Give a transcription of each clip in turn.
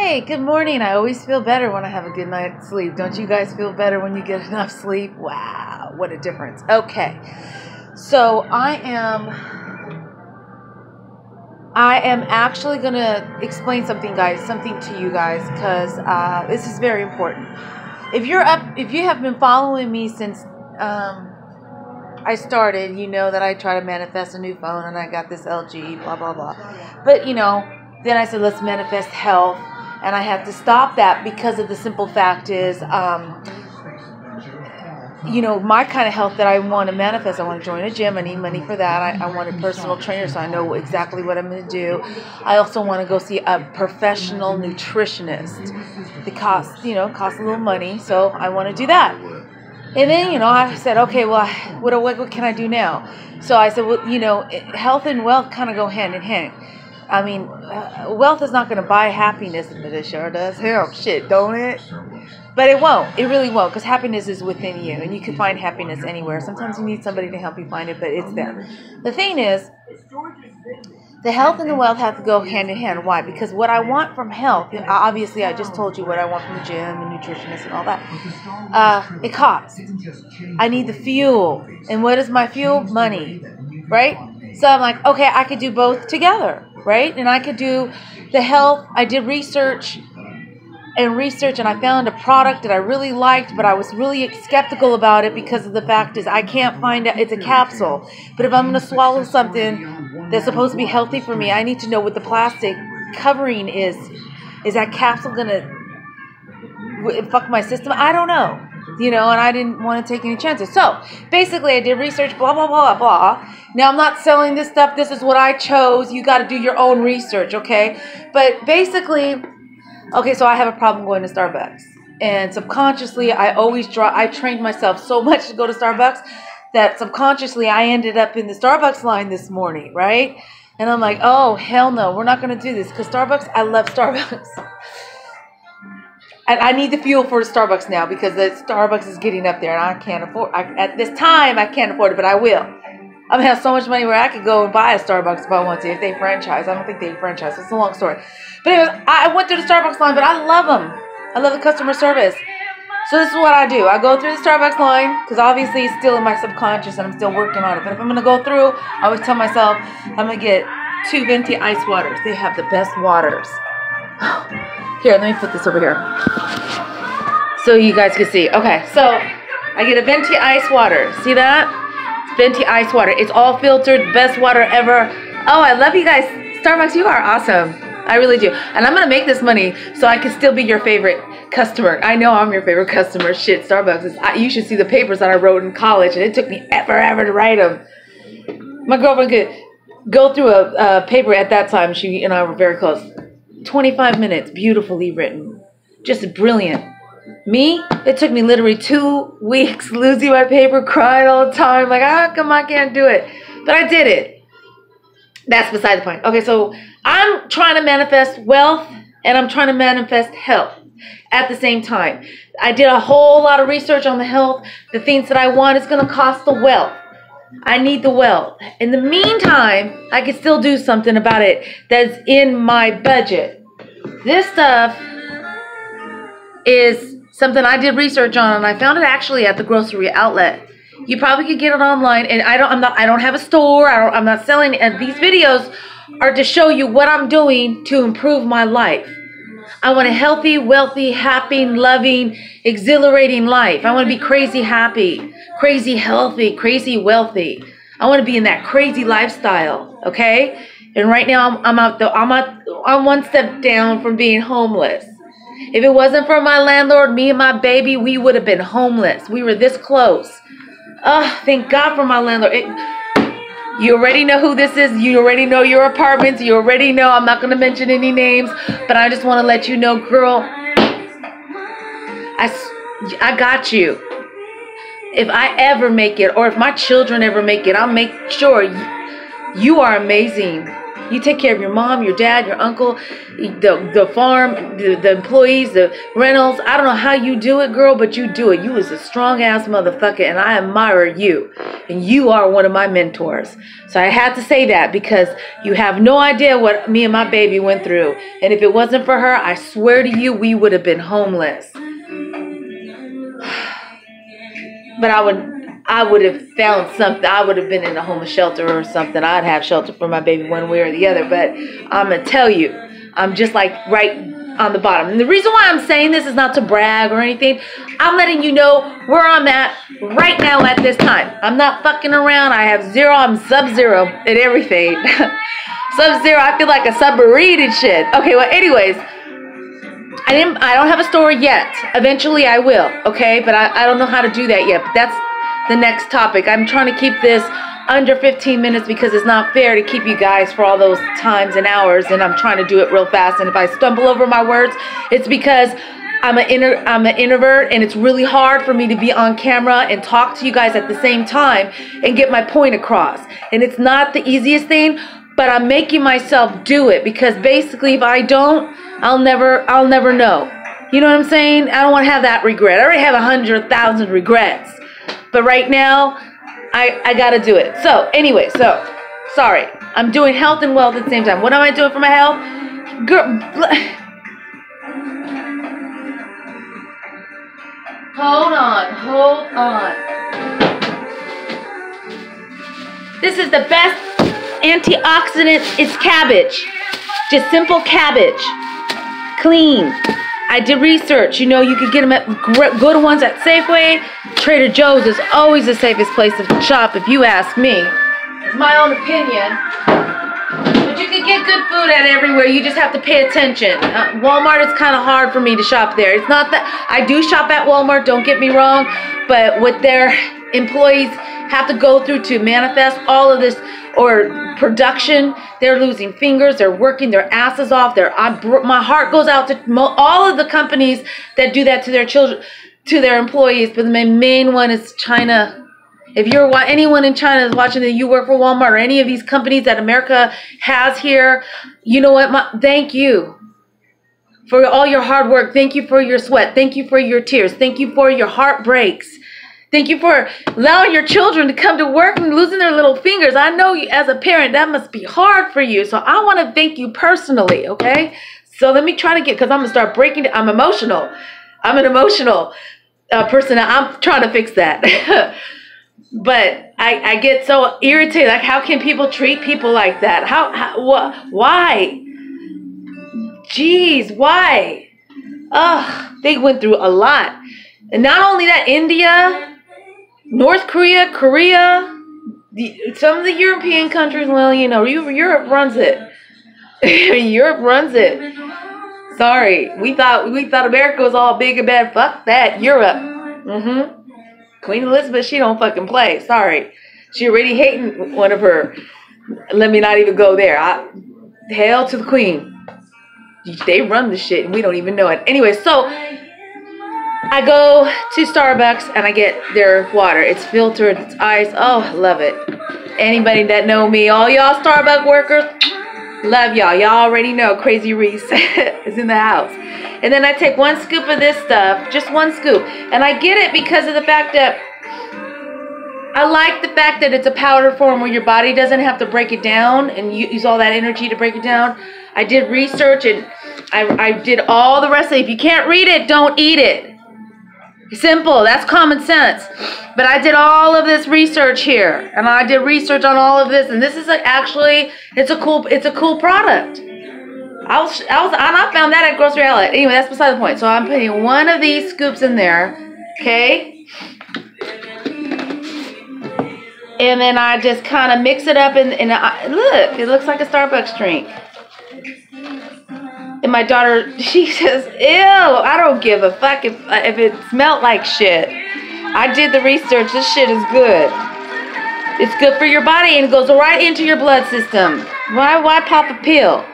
Hey, good morning. I always feel better when I have a good night's sleep. Don't you guys feel better when you get enough sleep? Wow, what a difference. Okay, so I am actually going to explain something, guys, something to you guys, because this is very important. If you have been following me since I started, you know that I try to manifest a new phone, and I got this LG, blah, blah, blah. But, then I said, let's manifest health. And I had to stop that because of the simple fact is, my kind of health that I want to manifest. I want to join a gym. I need money for that. I want a personal trainer so I know exactly what I'm going to do. I also want to go see a professional nutritionist. It costs a little money, so I want to do that. And then, I said, okay, well, what can I do now? So I said, well, health and wealth kind of go hand in hand. I mean, wealth is not going to buy happiness, but it sure does help. Shit, don't it? But it won't. It really won't, because happiness is within you, and you can find happiness anywhere. Sometimes you need somebody to help you find it, but it's there. The thing is, the health and the wealth have to go hand in hand. Why? Because what I want from health, obviously I just told you what I want from the gym and nutritionist and all that. It costs. I need the fuel. And what is my fuel? Money. Right? So I'm like, okay, I could do both together. Right? And I could do the health. I did research, and I found a product that I really liked, but I was really skeptical about it because of the fact is I can't find it. It's a capsule. But if I'm going to swallow something that's supposed to be healthy for me, I need to know what the plastic covering is. Is that capsule going to fuck my system? I don't know. And I didn't want to take any chances. So, basically, I did research, blah, blah, blah, blah. Now, I'm not selling this stuff. This is what I chose. You got to do your own research, okay? But basically, okay, so I have a problem going to Starbucks. And subconsciously, I trained myself so much to go to Starbucks that subconsciously I ended up in the Starbucks line this morning, right? And I'm like, oh, hell no, we're not going to do this. Because Starbucks, I love Starbucks. And I need the fuel for Starbucks now because the Starbucks is getting up there and I can't afford at this time, I can't afford it, but I will. I'm going to have so much money where I could go and buy a Starbucks if I want to, if they franchise. I don't think they franchise. It's a long story. But anyways, I went through the Starbucks line, but I love them. I love the customer service. So this is what I do. I go through the Starbucks line because obviously it's still in my subconscious and I'm still working on it. But if I'm going to go through, I always tell myself I'm going to get 2 venti ice waters. They have the best waters. Here, let me put this over here so you guys can see. Okay, so I get a venti ice water. See that? Venti ice water. It's all filtered. Best water ever. Oh, I love you guys. Starbucks, you are awesome. I really do. And I'm going to make this money so I can still be your favorite customer. I know I'm your favorite customer. Shit, Starbucks is. You should see the papers that I wrote in college, and it took me forever to write them. My girlfriend could go through a paper at that time. She and I were very close. 25 minutes, beautifully written. Just brilliant. Me, it took me literally 2 weeks losing my paper, crying all the time. Like, how come I can't do it? But I did it. That's beside the point. Okay, so I'm trying to manifest wealth and I'm trying to manifest health at the same time. I did a whole lot of research on the health. The things that I want is going to cost the wealth. I need the wealth. In the meantime, I can still do something about it that's in my budget. This stuff is something I did research on, and I found it actually at the grocery outlet. You probably could get it online, and I don't have a store. I'm not selling it. And these videos are to show you what I'm doing to improve my life. I want a healthy, wealthy, happy, loving, exhilarating life. I want to be crazy happy, crazy healthy, crazy wealthy. I want to be in that crazy lifestyle, okay? And right now I'm one step down from being homeless. If it wasn't for my landlord, me and my baby, we would have been homeless. We were this close. Oh, thank God for my landlord. You already know who this is. You already know your apartments. You already know. I'm not going to mention any names, but I just want to let you know, girl, I got you. If I ever make it, or if my children ever make it, I'll make sure you are amazing. You take care of your mom, your dad, your uncle, the farm, the employees, the rentals. I don't know how you do it, girl, but you do it. You was a strong-ass motherfucker, and I admire you. And you are one of my mentors. So I had to say that because you have no idea what me and my baby went through. And if it wasn't for her, I swear to you, we would have been homeless. But I would have found something. I would have been in a homeless shelter or something. I'd have shelter for my baby one way or the other. But I'm going to tell you, I'm just like right on the bottom. And the reason why I'm saying this is not to brag or anything. I'm letting you know where I'm at right now at this time. I'm not fucking around. I have zero. I'm sub-zero at everything. Sub-zero. I feel like a submarine and shit. Okay, well, anyways. I don't have a story yet. Eventually I will, okay? But I don't know how to do that yet. But that's the next topic. I'm trying to keep this under 15 minutes because it's not fair to keep you guys for all those times and hours, and I'm trying to do it real fast. And if I stumble over my words, it's because I'm an introvert, and it's really hard for me to be on camera and talk to you guys at the same time and get my point across. And it's not the easiest thing, but I'm making myself do it because basically if I don't, I'll never know. You know what I'm saying? I don't want to have that regret. I already have 100,000 regrets. But right now, I got to do it. So, anyway, sorry. I'm doing health and wealth at the same time. What am I doing for my health? Girl, hold on. This is the best antioxidant. It's cabbage. Just simple cabbage. Clean. I did research. You know, you could get them at good ones at Safeway. Trader Joe's is always the safest place to shop, if you ask me. It's my own opinion. But you can get good food at everywhere. You just have to pay attention. Walmart is kind of hard for me to shop there. It's not that I do shop at Walmart, don't get me wrong. But what their employees have to go through to manifest all of this or production, they're losing fingers, they're working their asses off. My heart goes out to all of the companies that do that to their children, to their employees, but the main one is China. If anyone in China is watching that you work for Walmart or any of these companies that America has here, you know what? Thank you for all your hard work. Thank you for your sweat. Thank you for your tears. Thank you for your heartbreaks. Thank you for allowing your children to come to work and losing their little fingers. I know you, as a parent, that must be hard for you. So I want to thank you personally, okay? So let me try to because I'm going to start breaking. I'm emotional. I'm an emotional person. I'm trying to fix that. But I get so irritated. Like, how can people treat people like that? Why? Jeez, why? Ugh, they went through a lot. And not only that, India, North Korea, some of the European countries, well, you know, Europe runs it. Europe runs it. Sorry, we thought America was all big and bad. Fuck that, Europe. Queen Elizabeth, she don't fucking play. Sorry, she already hating one of her. Let me not even go there. Hail to the Queen. They run the shit, and we don't even know it. Anyway, so I go to Starbucks and I get their water. It's filtered, it's ice. Oh, I love it. Anybody that know me, all y'all Starbucks workers, love y'all. Y'all already know Crazy Reese is in the house. And then I take 1 scoop of this stuff, just 1 scoop. And I get it because of the fact that I like the fact that it's a powder form where your body doesn't have to break it down and use all that energy to break it down. I did research and I did all the rest of it. If you can't read it, don't eat it. Simple. That's common sense. But I did all of this research here, and I did research on all of this, and this is actually it's a cool product. I found that at Grocery Outlet. Anyway, that's beside the point. So I'm putting 1 of these scoops in there, okay? And then I just kind of mix it up, and look, it looks like a Starbucks drink. And my daughter, she says, ew, I don't give a fuck if it smelled like shit. I did the research. This shit is good. It's good for your body and it goes right into your blood system. Why pop a pill?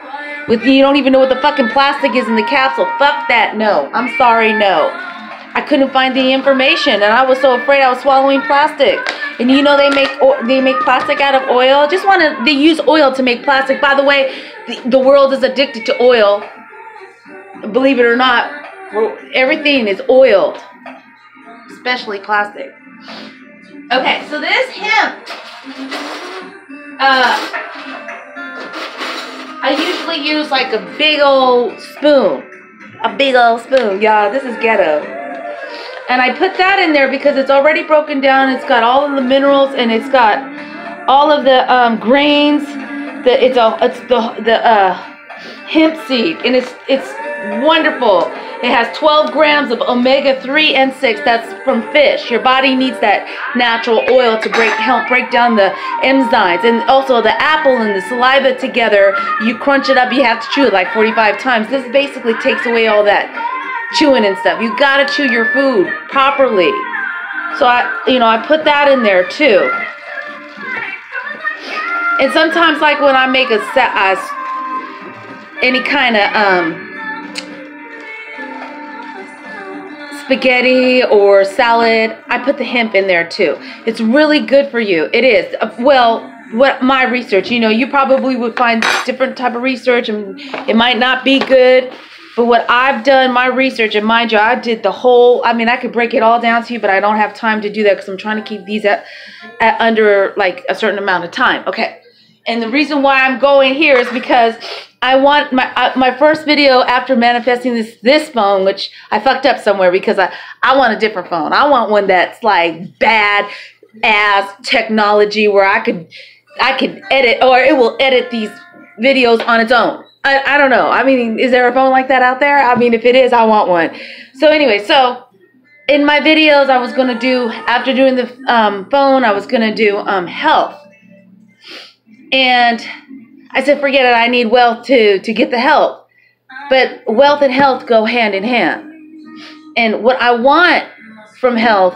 You don't even know what the fucking plastic is in the capsule. Fuck that, no. I'm sorry, no. I I couldn't find the information, and I was so afraid I was swallowing plastic. And you know they make plastic out of oil. They use oil to make plastic. By the way, the world is addicted to oil. Believe it or not, everything is oiled, especially plastic. Okay, so this hemp, I usually use like a big old spoon. Yeah, this is ghetto. And I put that in there because it's already broken down. It's got all of the minerals, and it's got all of the grains. It's the hemp seed, and it's wonderful. It has 12 grams of omega-3 and 6. That's from fish. Your body needs that natural oil to help break down the enzymes. And also the apple and the saliva together, you crunch it up, you have to chew it like 45 times. This basically takes away all that chewing and stuff. You gotta chew your food properly. So I put that in there too. And sometimes, like when I make any kind of spaghetti or salad, I put the hemp in there too. It's really good for you. It is. Well, what my research, you probably would find different type of research, and it might not be good. But what I've done, my research, and mind you, I did the whole, I could break it all down to you, but I don't have time to do that because I'm trying to keep these at under like a certain amount of time. Okay. And the reason why I'm going here is because I want my first video after manifesting this phone, which I fucked up somewhere because I want a different phone. I want one that's like bad ass technology where I could edit, or it will edit these videos on its own. I don't know. Is there a phone like that out there? If it is, I want one. So anyway, in my videos, I was going to do, after doing the phone, I was going to do health. And I said, forget it. I need wealth to get the health. But wealth and health go hand in hand. And what I want from health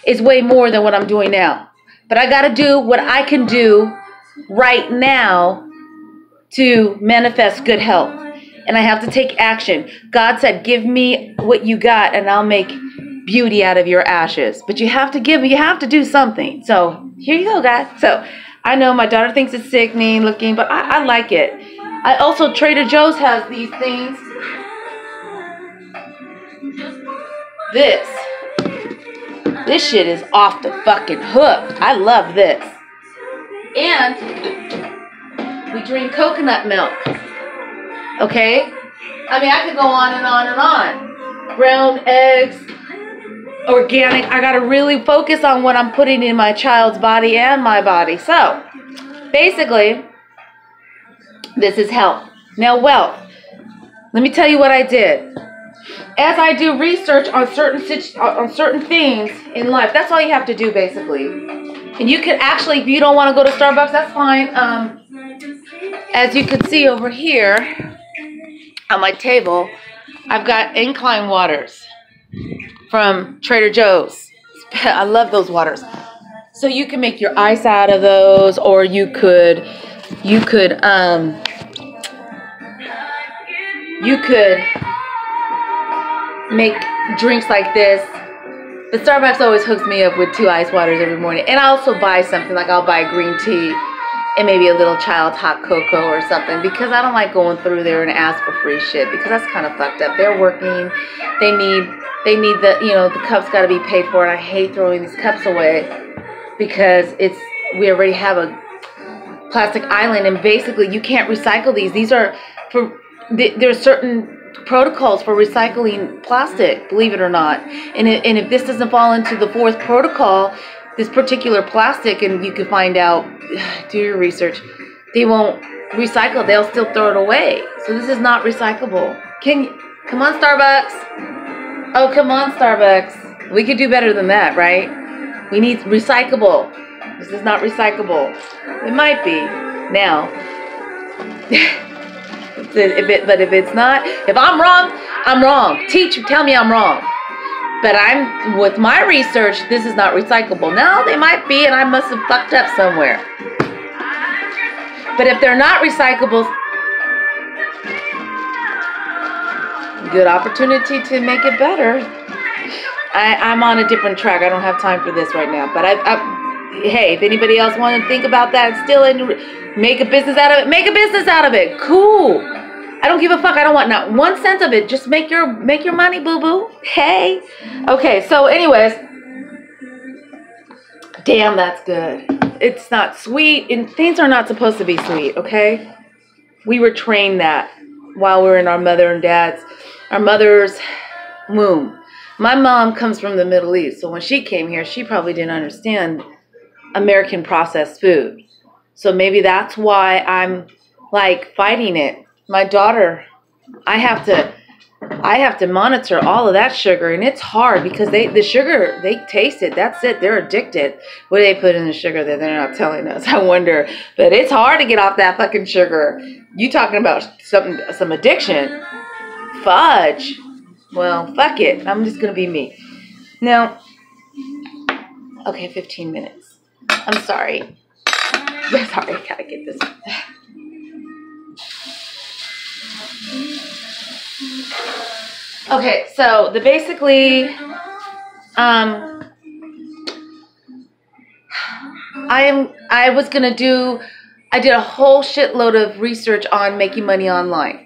is way more than what I'm doing now. But I got to do what I can do right now to manifest good health. And I have to take action. God said, give me what you got and I'll make beauty out of your ashes. But you have to do something. So here you go, guys. So I know my daughter thinks it's sickening looking, but I like it. I also, Trader Joe's has these things. This shit is off the fucking hook. I love this. And we drink coconut milk. Okay? I could go on and on and on. Brown eggs, organic. I got to really focus on what I'm putting in my child's body and my body. So, basically, this is health. Now, wealth. Let me tell you what I did. As I do research on certain things in life, that's all you have to do, basically. And you can actually, if you don't want to go to Starbucks, that's fine. As you can see over here on my table, I've got Incline waters from Trader Joe's. I love those waters. So you can make your ice out of those, or you could make drinks like this. The Starbucks always hooks me up with 2 ice waters every morning. And I also buy something, like I'll buy green tea and maybe a little child's hot cocoa or something, because I don't like going through there and ask for free shit, because that's kind of fucked up. They're working. They need the, the cups got to be paid for, and I hate throwing these cups away because we already have a plastic island, and basically you can't recycle these. These are there's certain protocols for recycling plastic, believe it or not. And if this doesn't fall into the 4th protocol, this particular plastic, and you can find out, do your research, they won't recycle. They'll still throw it away. So this is not recyclable. Come on, Starbucks. Oh, come on, Starbucks. We could do better than that, right? We need recyclable. This is not recyclable. It might be now. But if it's not, if I'm wrong, I'm wrong. Tell me I'm wrong. But with my research, this is not recyclable. Now they might be, and I must have fucked up somewhere. But if they're not recyclable, good opportunity to make it better. I'm on a different track. I don't have time for this right now. But hey, if anybody else want to think about that, still make a business out of it. Make a business out of it. Cool. I don't give a fuck. I don't want not 1 cent of it. Just make your money, boo boo. Hey. Okay. So, anyways, damn, that's good. It's not sweet, and things are not supposed to be sweet. Okay. We were trained that while we were in our mother's womb. My mom comes from the Middle East, so when she came here, she probably didn't understand American processed food. So maybe that's why I'm like fighting it. My daughter, I have to monitor all of that sugar, and it's hard because the sugar, they taste it. That's it. They're addicted. What do they put in the sugar that they're not telling us? I wonder. But it's hard to get off that fucking sugar. You talking about some addiction? Fudge. Well, fuck it. I'm just gonna be me. Now, okay, 15 minutes. I'm sorry. Sorry, I gotta get this. Okay, so basically, I did a whole shitload of research on making money online.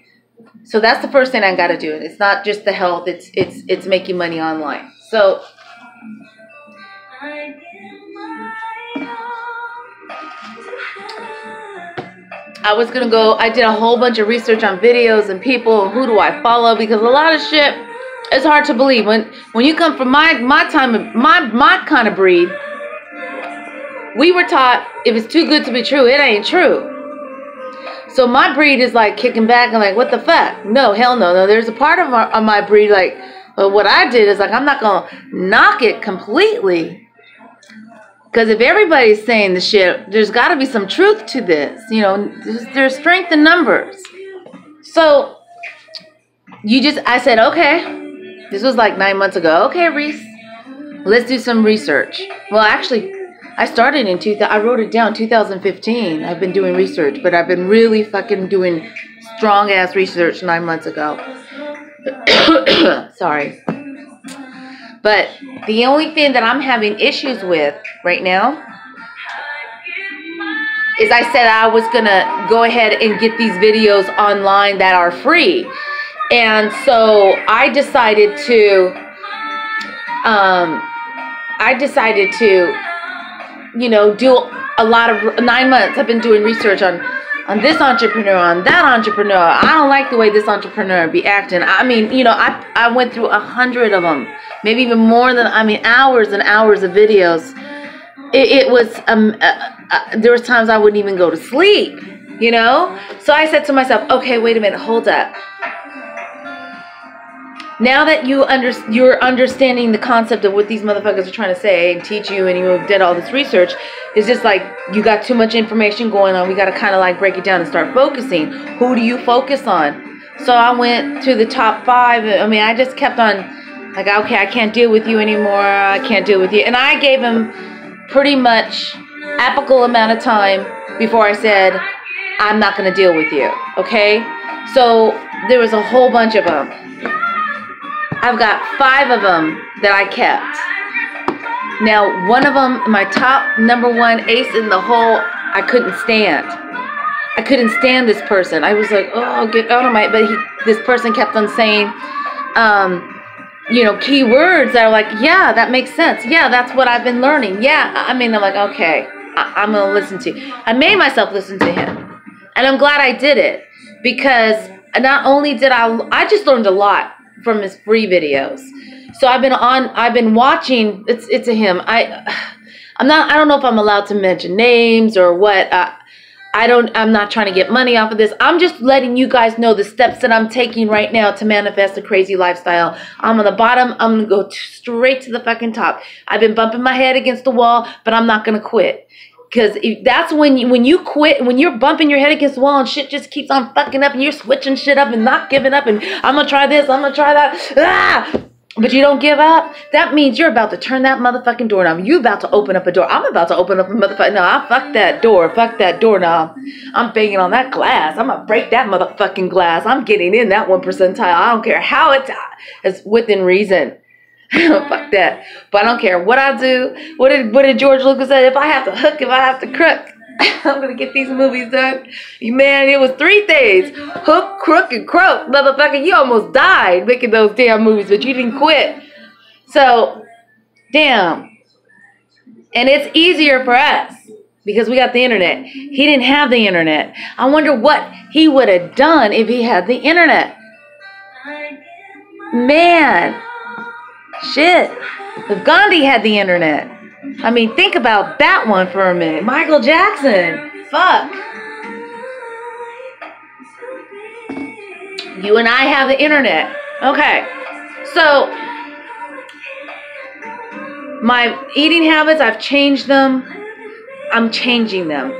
So that's the first thing I got to do. It's not just the health, it's making money online. So I did a whole bunch of research on videos and people. Who do I follow? Because a lot of shit, it's hard to believe. When you come from my kind of breed, we were taught if it's too good to be true, it ain't true. So my breed is like kicking back and like, what the fuck? No, hell no. No, there's a part of my breed like, well, what I did is like, I'm not going to knock it completely. Because if everybody's saying the shit, there's got to be some truth to this. You know, there's strength in numbers. So I said, okay. This was like 9 months ago. Okay, Reese, let's do some research. Well, actually, I started I wrote it down, 2015. I've been doing research, but I've been really fucking doing strong-ass research 9 months ago. Sorry. But the only thing that I'm having issues with right now is I said I was going to go ahead and get these videos online that are free. And so I decided to, you know, do a lot of 9 months. I've been doing research on this entrepreneur, on that entrepreneur. I don't like the way this entrepreneur be acting. I mean, you know, I went through 100 of them, maybe even more than, hours and hours of videos. It was, there was times I wouldn't even go to sleep, you know? So I said to myself, okay, wait a minute, hold up. Now that you're understanding the concept of what these motherfuckers are trying to say and teach you, and you did all this research, it's just like you got too much information going on. We got to kind of like break it down and start focusing. Who do you focus on? So I went to the top 5. I just kept on like, okay, I can't deal with you anymore. I can't deal with you. And I gave him pretty much applicable amount of time before I said, I'm not going to deal with you. Okay? So there was a whole bunch of them. I've got 5 of them that I kept. Now, one of them, my top #1 ace in the hole, I couldn't stand. I couldn't stand this person. I was like, oh, get out of my... But this person kept on saying, you know, key words that are like, yeah, that makes sense. Yeah, that's what I've been learning. Yeah, I'm like, okay, I'm going to listen to you. I made myself listen to him. And I'm glad I did it. Because not only did I just learned a lot from his free videos. So I've been watching, it's a him. I don't know if I'm allowed to mention names or what. I'm not trying to get money off of this. I'm just letting you guys know the steps that I'm taking right now to manifest a crazy lifestyle. I'm on the bottom. I'm going to go straight to the fucking top. I've been bumping my head against the wall, but I'm not going to quit. Because that's when you quit, when you're bumping your head against the wall and shit just keeps on fucking up and you're switching shit up and not giving up and I'm going to try this, I'm going to try that. But you don't give up. That means you're about to turn that motherfucking doorknob. You about to open up a door. I'm about to open up a motherfucking... No, fuck that door. Fuck that doorknob. I'm banging on that glass. I'm going to break that motherfucking glass. I'm getting in that 1 percentile. I don't care how it's within reason. Fuck that. But I don't care what I do. What did George Lucas say? If I have to hook, if I have to crook, I'm gonna get these movies done. Man, it was 3 days. Hook, crook, and croak. Motherfucker, you almost died making those damn movies, but you didn't quit. So, damn. And it's easier for us because we got the internet. He didn't have the internet. I wonder what he would have done if he had the internet. Man. Shit. If Gandhi had the internet. I mean, think about that one for a minute. Michael Jackson. Fuck. You and I have the internet. Okay. So, my eating habits, I've changed them. I'm changing them.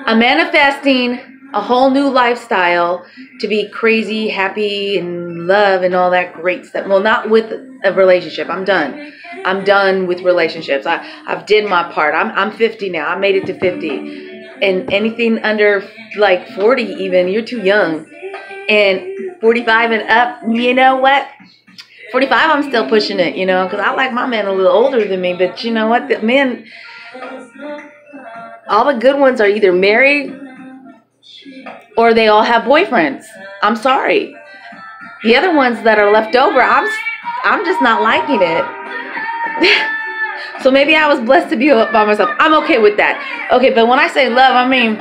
I'm manifesting a whole new lifestyle to be crazy, happy, and love and all that great stuff. Well, not with a relationship. I'm done. I'm done with relationships. I've did my part. I'm 50 now. I made it to 50. And anything under like 40 even, you're too young. And 45 and up, you know what? 45, I'm still pushing it, you know, because I like my man a little older than me. But you know what? The men, all the good ones are either married or they all have boyfriends. I'm sorry. The other ones that are left over, I'm just not liking it. So maybe I was blessed to be by myself. I'm okay with that. Okay, but when I say love, I mean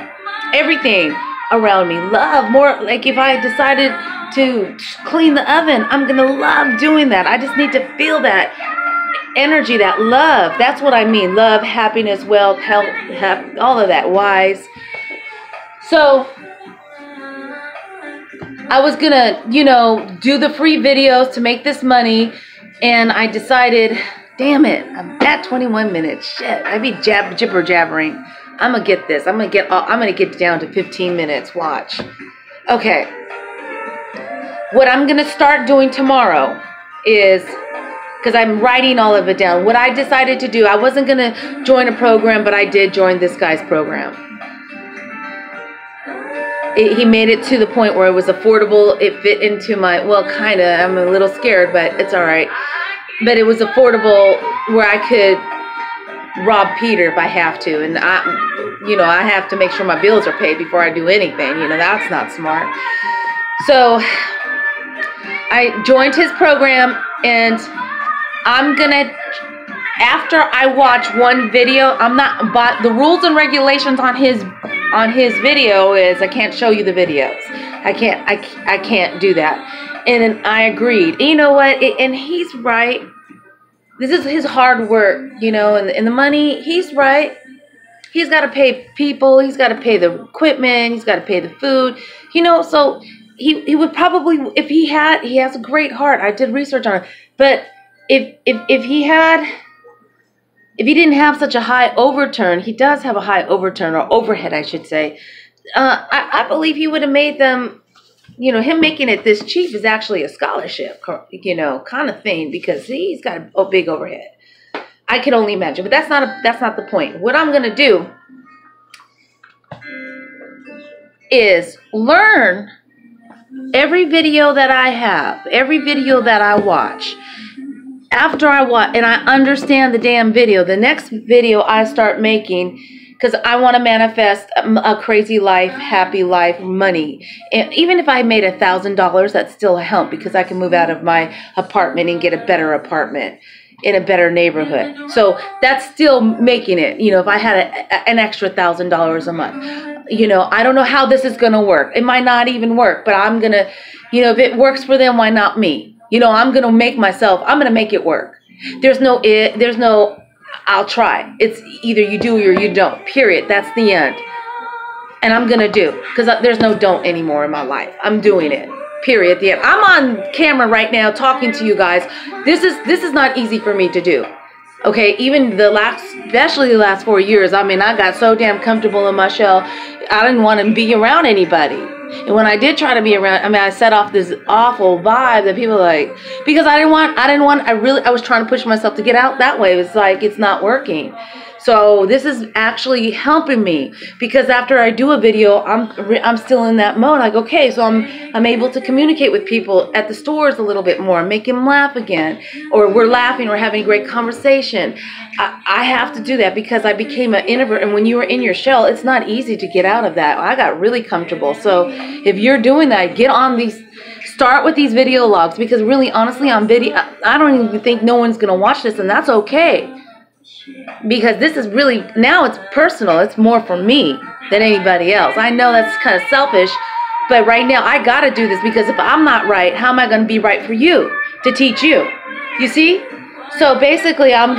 everything around me. Love more. Like if I decided to clean the oven, I'm going to love doing that. I just need to feel that energy, that love. That's what I mean. Love, happiness, wealth, health, all of that. Wise. So I was going to, you know, do the free videos to make this money. And I decided, damn it, I'm at 21 minutes. Shit, I be jibber jabbering. I'm going to get this. I'm going to get down to 15 minutes. Watch. Okay. What I'm going to start doing tomorrow is, because I'm writing all of it down, what I decided to do, I wasn't going to join a program, but I did join this guy's program. He made it to the point where it was affordable. It fit into my, well, kind of, I'm a little scared, but it's all right. But it was affordable where I could rob Peter if I have to. And I have to make sure my bills are paid before I do anything. You know, that's not smart. So I joined his program, and I'm gonna, after I watch one video, but the rules and regulations on his video is I can't show you the videos. I can't do that. And I agreed. And you know what? And he's right. This is his hard work, you know, and the money, he's right. He's got to pay people. He's got to pay the equipment. He's got to pay the food, you know, so he would probably, if he has a great heart. I did research on it. But if he didn't have such a high overturn, he does have a high overturn, or overhead, I should say. I believe he would have made them, you know, him making it this cheap is actually a scholarship, you know, kind of thing, because he's got a big overhead. I can only imagine, but that's not the point. What I'm gonna do is learn every video that I have, every video that I watch. After I watch and I understand the damn video, the next video I start making, because I want to manifest a crazy life, happy life, money. And even if I made $1,000, that's still a help, because I can move out of my apartment and get a better apartment in a better neighborhood. So that's still making it. You know, if I had an extra $1,000 a month, you know, I don't know how this is going to work. It might not even work, but I'm going to, you know, if it works for them, why not me? You know, I'm going to make it work. There's no, I'll try. It's either you do or you don't, period. That's the end. And I'm going to do, because there's no don't anymore in my life. I'm doing it, period. The end. I'm on camera right now talking to you guys. This is not easy for me to do. Okay, even especially the last 4 years, I mean, I got so damn comfortable in my shell, I didn't want to be around anybody. And when I did try to be around, I mean, I set off this awful vibe that people like, because I was trying to push myself to get out that way. It's like, it's not working. So this is actually helping me, because after I do a video, I'm still in that mode. Like, okay, so I'm able to communicate with people at the stores a little bit more, make them laugh again, or we're laughing, we're having a great conversation. I have to do that because I became an introvert, and when you are in your shell, it's not easy to get out of that. I got really comfortable. So if you're doing that, get on these. Start with these video logs, because really, honestly, on video, I don't even think no one's gonna watch this, and that's okay. Because this is really, now it's personal. It's more for me than anybody else. I know that's kind of selfish, but right now I got to do this, because if I'm not right, how am I going to be right for you to teach you? You see? So basically, I'm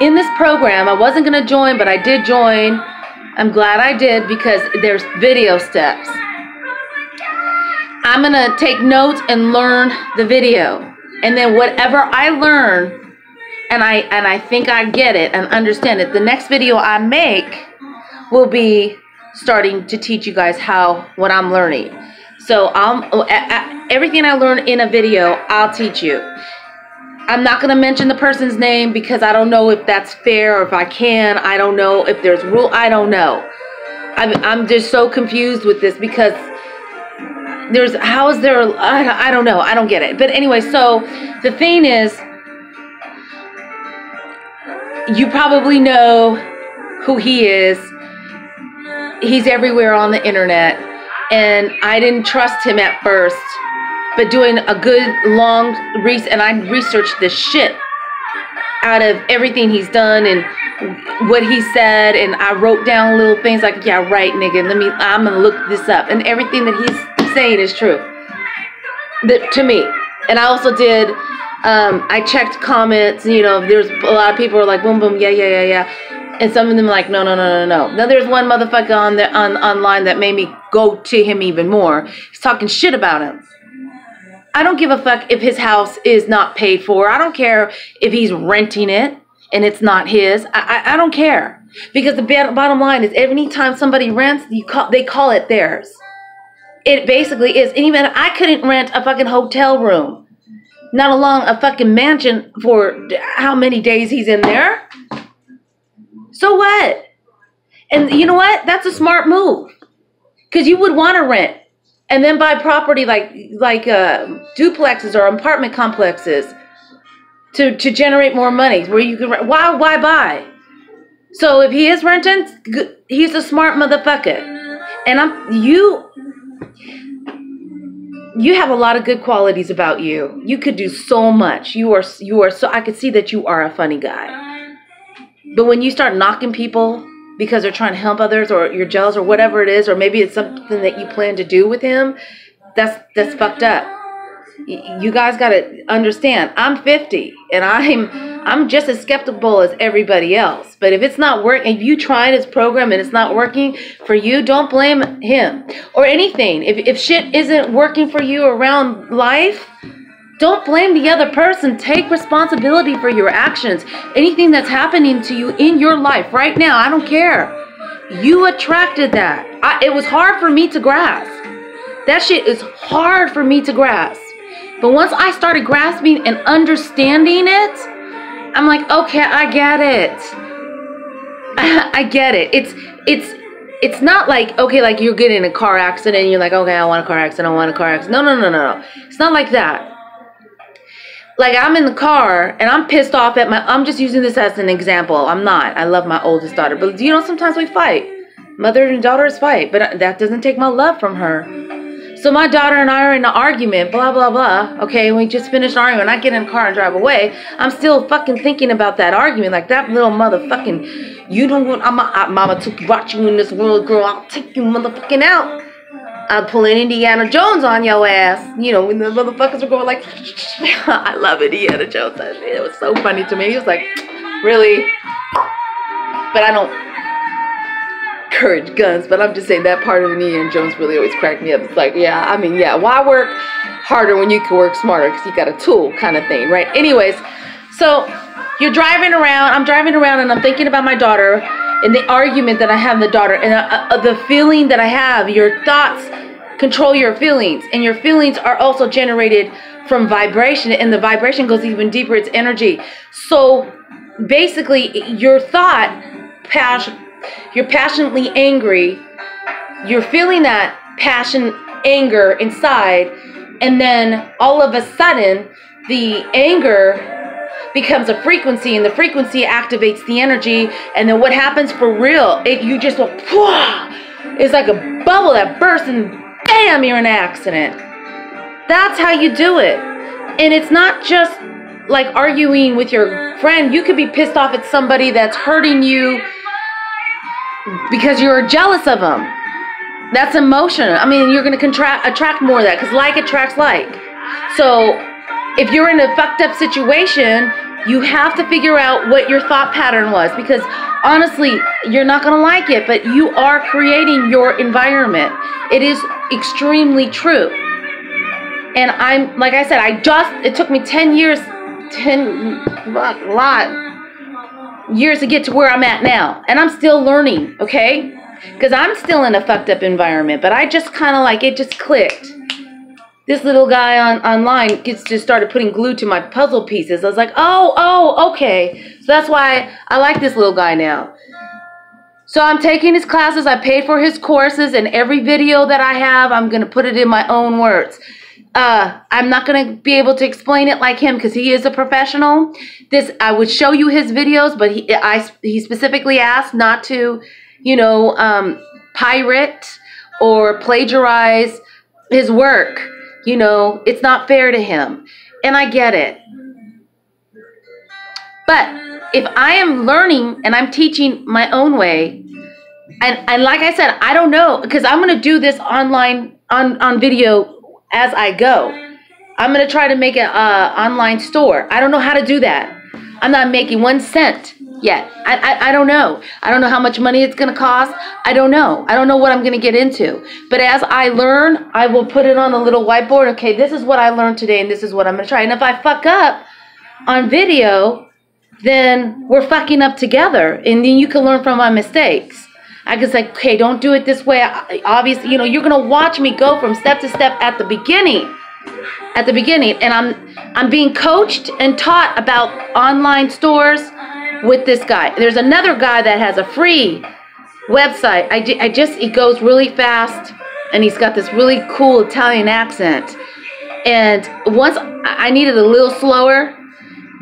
in this program. I wasn't going to join, but I did join. I'm glad I did, because there's video steps. I'm going to take notes and learn the video. And then whatever I learn, and I think I get it and understand it, the next video I make will be starting to teach you guys what I'm learning. So everything I learn in a video, I'll teach you. I'm not going to mention the person's name, because I don't know if that's fair, or if I can. I don't know if there's rule. I don't know. I'm just so confused with this, because I don't know. I don't get it. But anyway, so the thing is, you probably know who he is. He's everywhere on the internet. And I didn't trust him at first. But doing a good long research, and I researched the shit out of everything he's done and what he said. And I wrote down little things like, yeah, right, nigga. I'm going to look this up. And everything that he's saying is true. To me. And I also did... I checked comments, there's a lot of people who are like, boom, boom, yeah. And some of them are like, no. Now there's one motherfucker online that made me go to him even more. He's talking shit about him. I don't give a fuck if his house is not paid for. I don't care if he's renting it and it's not his. I don't care. Because the bottom line is, every time somebody rents, they call it theirs. It basically is. And even I couldn't rent a fucking hotel room, not along a fucking mansion, for how many days he's in there. So what? And you know what? That's a smart move. Because you would want to rent and then buy property like duplexes or apartment complexes to generate more money where you can rent. Why buy? So if he is renting, he's a smart motherfucker. And you have a lot of good qualities about you. You could do so much. You are so, I could see that you are a funny guy. But when you start knocking people because they're trying to help others, or you're jealous, or whatever it is, or maybe it's something that you plan to do with him, that's fucked up. You guys got to understand, I'm 50 and I'm just as skeptical as everybody else. But if it's not working, if you try this program and it's not working for you, don't blame him or anything. If shit isn't working for you around life, don't blame the other person. Take responsibility for your actions. Anything that's happening to you in your life right now, I don't care. You attracted that. It was hard for me to grasp. That shit is hard for me to grasp. But once I started grasping and understanding it, I'm like, okay, I get it. I get it. It's not like, okay, like you're getting in a car accident and you're like, okay, I want a car accident, I want a car accident. No. It's not like that. Like, I'm in the car and I'm pissed off at I'm just using this as an example. I'm not. I love my oldest daughter. But, sometimes we fight. Mother and daughters fight. But that doesn't take my love from her. So my daughter and I are in an argument, blah, blah, blah. Okay, we just finished arguing. I get in the car and drive away. I'm still fucking thinking about that argument. Like, that little motherfucking, you don't want, mama took you out you in this world, girl. I'll take you motherfucking out. I'll pull an Indiana Jones on your ass. When the motherfuckers were going like, I love Indiana Jones. It was so funny to me. He was like, really? But I don't encourage guns, but I'm just saying that part of Indiana Jones really always cracked me up. It's like, yeah, why work harder when you can work smarter? Because you got a tool kind of thing, right? Anyways, so you're driving around. I'm driving around and I'm thinking about my daughter and the argument that I have with the daughter and the feeling that I have. Your thoughts control your feelings, and your feelings are also generated from vibration, and the vibration goes even deeper. It's energy. So basically your thought, you're passionately angry, you're feeling that passion, anger inside, and then all of a sudden the anger becomes a frequency, and the frequency activates the energy, and then what happens for real, you just go, it's like a bubble that bursts and bam, you're in an accident. That's how you do it. And it's not just like arguing with your friend. You could be pissed off at somebody that's hurting you because you're jealous of them. That's emotion. I mean, you're going to attract more of that, because like attracts like. So if you're in a fucked up situation, you have to figure out what your thought pattern was, because honestly, you're not going to like it, but you are creating your environment. It is extremely true. And I'm, like I said, it took me 10 years, a lot years to get to where I'm at now. And I'm still learning, okay? Because I'm still in a fucked up environment, but I just kind of like, it just clicked. This little guy online just started putting glue to my puzzle pieces. I was like, oh, okay. So that's why I like this little guy now. So I'm taking his classes. I paid for his courses, and every video that I have, I'm going to put it in my own words. I'm not going to be able to explain it like him, because he is a professional. I would show you his videos, but he specifically asked not to, pirate or plagiarize his work. It's not fair to him. And I get it. But if I am learning and I'm teaching my own way, and like I said, I don't know, because I'm going to do this online on video as I go. I'm going to try to make an online store. I don't know how to do that. I'm not making 1 cent yet. I don't know. I don't know how much money it's going to cost. I don't know. I don't know what I'm going to get into. But as I learn, I will put it on a little whiteboard. Okay, this is what I learned today, and this is what I'm going to try. And if I fuck up on video, then we're fucking up together. And then you can learn from my mistakes. I can say, okay, don't do it this way. Obviously, you're going to watch me go from step to step at the beginning. And I'm being coached and taught about online stores with this guy. There's another guy that has a free website. It goes really fast, and he's got this really cool Italian accent. And once I needed a little slower,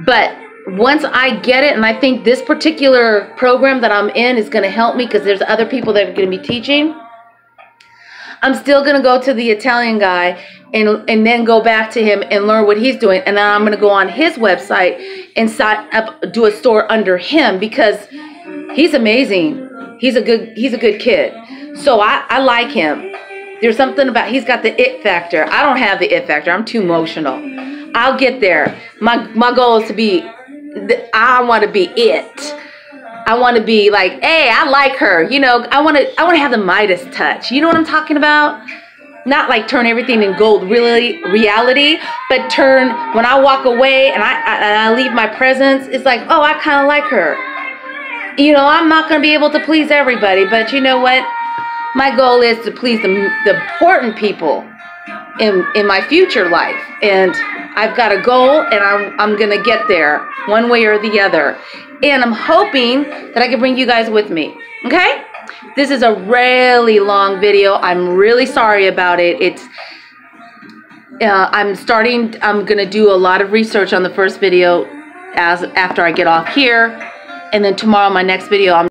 but once I get it, and I think this particular program that I'm in is going to help me, because there's other people that are going to be teaching, I'm still going to go to the Italian guy and then go back to him and learn what he's doing. And then I'm going to go on his website and do a store under him, because he's amazing. He's a good kid. So I like him. There's something about, he's got the it factor. I don't have the it factor. I'm too emotional. I'll get there. My goal is to be, I want to be it. I want to be like, hey, I like her. I want to have the Midas touch. You know what I'm talking about? Not like turn everything in gold, really reality, but turn, when I walk away and I leave my presence, it's like, oh, I kind of like her. I'm not going to be able to please everybody, but you know what? My goal is to please the important people in my future life. And I've got a goal, and I'm going to get there one way or the other. And I'm hoping that I can bring you guys with me. Okay? This is a really long video. I'm really sorry about it. I'm going to do a lot of research on the first video after I get off here. And then tomorrow, my next video,